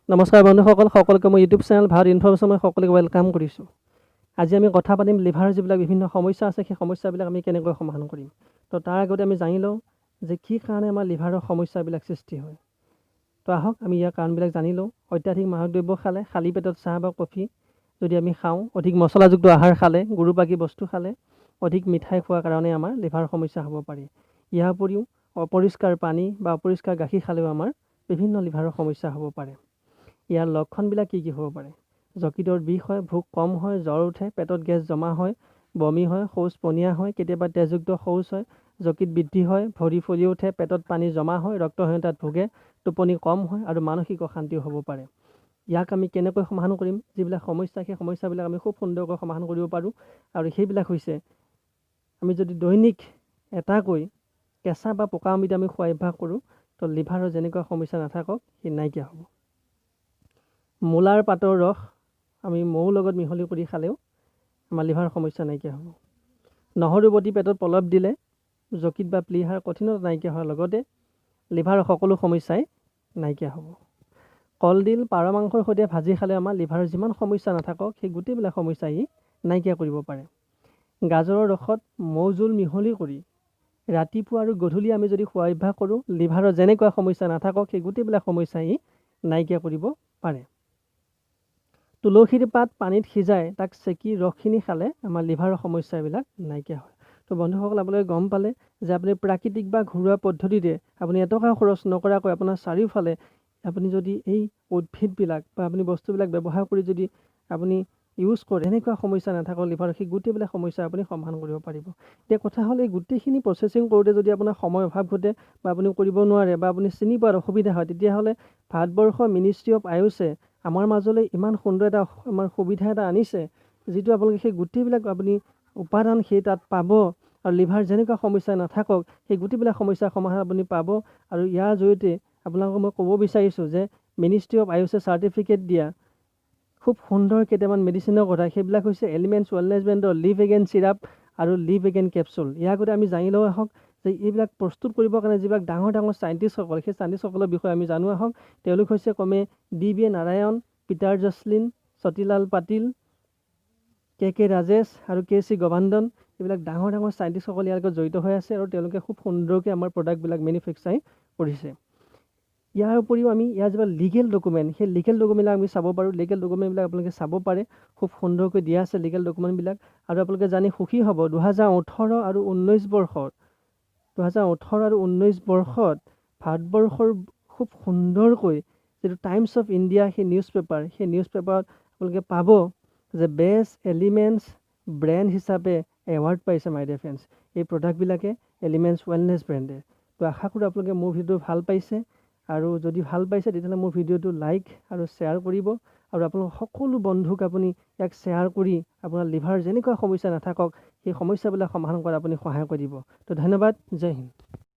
নমস্কাৰ বন্ধুসকল, সকলোকে মই ইউটিউব চেনেল ভাৰত ইনফৰমেশ্যন মই সকলোকে ৱেলকাম কৰিছোঁ। আজি আমি কথা পাতিম লিভাৰৰ যিবিলাক বিভিন্ন সমস্যা আছে, সেই সমস্যাবিলাক আমি কেনেকৈ সমাধান কৰিম। তো তাৰ আগতে আমি জানি লওঁ যে কি কাৰণে আমাৰ লিভাৰৰ সমস্যাবিলাক সৃষ্টি হয়। তো আহক আমি ইয়াৰ কাৰণবিলাক জানি লওঁ। অত্যাধিক মাদক দ্ৰব্য খালে, খালী পেটত চাহ বা কফি যদি আমি খাওঁ, অধিক মছলাযুক্ত আহাৰ খালে, গুৰুবাকী বস্তু খালে, অধিক মিঠাই খোৱাৰ কাৰণে আমাৰ লিভাৰৰ সমস্যা হ'ব পাৰে। ইয়াৰ উপৰিও অপৰিষ্কাৰ পানী বা অপৰিষ্কাৰ গাখীৰ খালেও আমাৰ বিভিন্ন লিভাৰৰ সমস্যা হ'ব পাৰে। ইয়াৰ লক্ষণবিলাক কি হ'ব পাৰে? যকৃতৰ বিষ হয়, ভোক কম হয়, জ্বৰ উঠে, পেটত গেছ জমা হয়, বমি হয়, শৌচ পনীয়া হয়, কেতিয়াবা তেজযুক্ত শৌচ হয়, যকৃত বৃদ্ধি হয়, ভৰি ফুলি উঠে, পেটত পানী জমা হয়, ৰক্তহীনতাত ভোগে, টোপনি কম হয় আৰু মানসিক অশান্তিও হ'ব পাৰে। ইয়াক আমি কেনেকৈ সমাধান কৰিম? যিবিলাক সমস্যা, সেই সমস্যাবিলাক আমি খুব সুন্দৰকৈ সমাধান কৰিব পাৰোঁ। আৰু সেইবিলাক হৈছে আমি যদি দৈনিক এটাকৈ কেঁচা বা পকা অমিতা আমি খোৱা অভ্যাস কৰোঁ, তো লিভাৰৰ যেনেকুৱা সমস্যা নাথাকক সি নাইকিয়া হ'ব। মূলাৰ পাতৰ ৰস আমি মৌৰ লগত মিহলি কৰি খালেও আমাৰ লিভাৰৰ সমস্যা নাইকিয়া হ'ব। নহৰু বটি পেটত পলপ দিলে যকৃত বা প্লীহাৰ কঠিনতা নাইকিয়া হোৱাৰ লগতে লিভাৰৰ সকলো সমস্যাই নাইকিয়া হ'ব। কলডিল পাৰ মাংসৰ সৈতে ভাজি খালে আমাৰ লিভাৰৰ যিমান সমস্যা নাথাকক সেই গোটেইবিলাক সমস্যা ই নাইকিয়া কৰিব পাৰে। গাজৰৰ ৰসত মৌ জোল মিহলি কৰি ৰাতিপুৱা আৰু গধূলি আমি যদি খোৱা অভ্যাস কৰোঁ, লিভাৰৰ যেনেকুৱা সমস্যা নাথাকক সেই গোটেইবিলাক সমস্যা ই নাইকিয়া কৰিব পাৰে। তুলসীৰ পাত পানীত সিজাই তাক চেকি ৰসখিনি খালে আমাৰ লিভাৰৰ সমস্যাবিলাক নাইকিয়া হয়। তো বন্ধুসকল, আপোনালোকে গম পালে যে আপুনি প্ৰাকৃতিক বা ঘৰুৱা পদ্ধতিৰে আপুনি এটকা খৰচ নকৰাকৈ আপোনাৰ চাৰিওফালে আপুনি যদি এই উদ্ভিদবিলাক বা আপুনি বস্তুবিলাক ব্যৱহাৰ কৰি যদি আপুনি ইউজ কৰে, এনেকুৱা সমস্যা নাথাকক লিভাৰৰ, সেই গোটেইবিলাক সমস্যা আপুনি সমাধান কৰিব পাৰিব। এতিয়া কথা হ'ল এই গোটেইখিনি প্ৰচেছিং কৰোঁতে যদি আপোনাৰ সময় অভাৱ ঘটে বা আপুনি কৰিব নোৱাৰে বা আপুনি চিনি পোৱাত অসুবিধা হয়, তেতিয়াহ'লে ভাৰতবৰ্ষৰ মিনিষ্ট্ৰী অফ আয়ুষে আমাৰ মাজলৈ ইমান সুন্দৰ এটা আমাৰ সুবিধা এটা আনিছে, যিটো আপোনালোকে সেই গোটেইবিলাক আপুনি উপাদান সেই তাত পাব আৰু লিভাৰ যেনেকুৱা সমস্যা নাথাকক সেই গোটেইবিলাক সমস্যাৰ সমাধান আপুনি পাব। আৰু ইয়াৰ জৰিয়তে আপোনালোকক মই ক'ব বিচাৰিছোঁ যে মিনিষ্ট্ৰী অফ আয়ুষে চাৰ্টিফিকেট দিয়া খুব সুন্দৰ কেইটামান মেডিচিনৰ কথা, সেইবিলাক হৈছে এলিমেণ্টছ ৱেলনেছ ব্ৰেণ্ডৰ লিভ এগেইন চিৰাপ আৰু লিভ এগেইন কেপচুল। ইয়াৰ আগতে আমি জানি লওঁ আহক যে এইবিলাক প্ৰস্তুত কৰিবৰ কাৰণে যিবিলাক ডাঙৰ ডাঙৰ চাইণ্টিষ্টসকল, সেই চাইণ্টিষ্টসকলৰ বিষয়ে আমি জানো আহক। তেওঁলোক হৈছে ক্ৰমে DB নাৰায়ণ, পিটাৰ জছলিন, সতীলাল পাটিল, কে ৰাজেশ আৰু KC গভান্দন। এইবিলাক ডাঙৰ ডাঙৰ চাইণ্টিষ্টসকল ইয়াৰ লগত জড়িত হৈ আছে আৰু তেওঁলোকে খুব সুন্দৰকৈ আমাৰ প্ৰডাক্টবিলাক মেনুফেকচাৰিং কৰিছে। ইয়াৰ উপৰিও আমি ইয়াৰ যিবিলাক লিগেল ডকুমেণ্ট, সেই লিগেল ডকুমেণ্টবিলাক আমি চাব পাৰোঁ। লিগেল ডকুমেণ্টবিলাক আপোনালোকে চাব পাৰে, খুব সুন্দৰকৈ দিয়া আছে লিগেল ডকুমেণ্টবিলাক। আৰু আপোনালোকে জানি সুখী হ'ব 2018 আৰু 19 বৰ্ষত ভাৰতবৰ্ষৰ খুব সুন্দৰকৈ যিটো টাইমছ অফ ইণ্ডিয়া সেই নিউজ পেপাৰ, সেই নিউজ পেপাৰত আপোনালোকে পাব যে বেষ্ট এলিমেণ্টছ ব্ৰেণ্ড হিচাপে এৱাৰ্ড পাইছে মাই ডিয়াৰ ফ্ৰেণ্ডছ এই প্ৰডাক্টবিলাকে, এলিমেণ্টছ ৱেলনেছ ব্ৰেণ্ডে। তো আশা কৰোঁ আপোনালোকে মোৰ ভিডিঅ' ভাল পাইছে, আৰু যদি ভাল পাইছে তেতিয়াহ'লে মোৰ ভিডিঅ'টো লাইক আৰু শ্বেয়াৰ কৰিব। আৰু আপোনালোক সকলো বন্ধুক আপুনি ইয়াক শ্বেয়াৰ কৰি আপোনাৰ লিভাৰ যেনেকুৱা সমস্যা নাথাকক সেই সমস্যাবিলাক সমাধান কৰাত আপুনি সহায় কৰিব। তো ধন্যবাদ, জয় হিন্দ।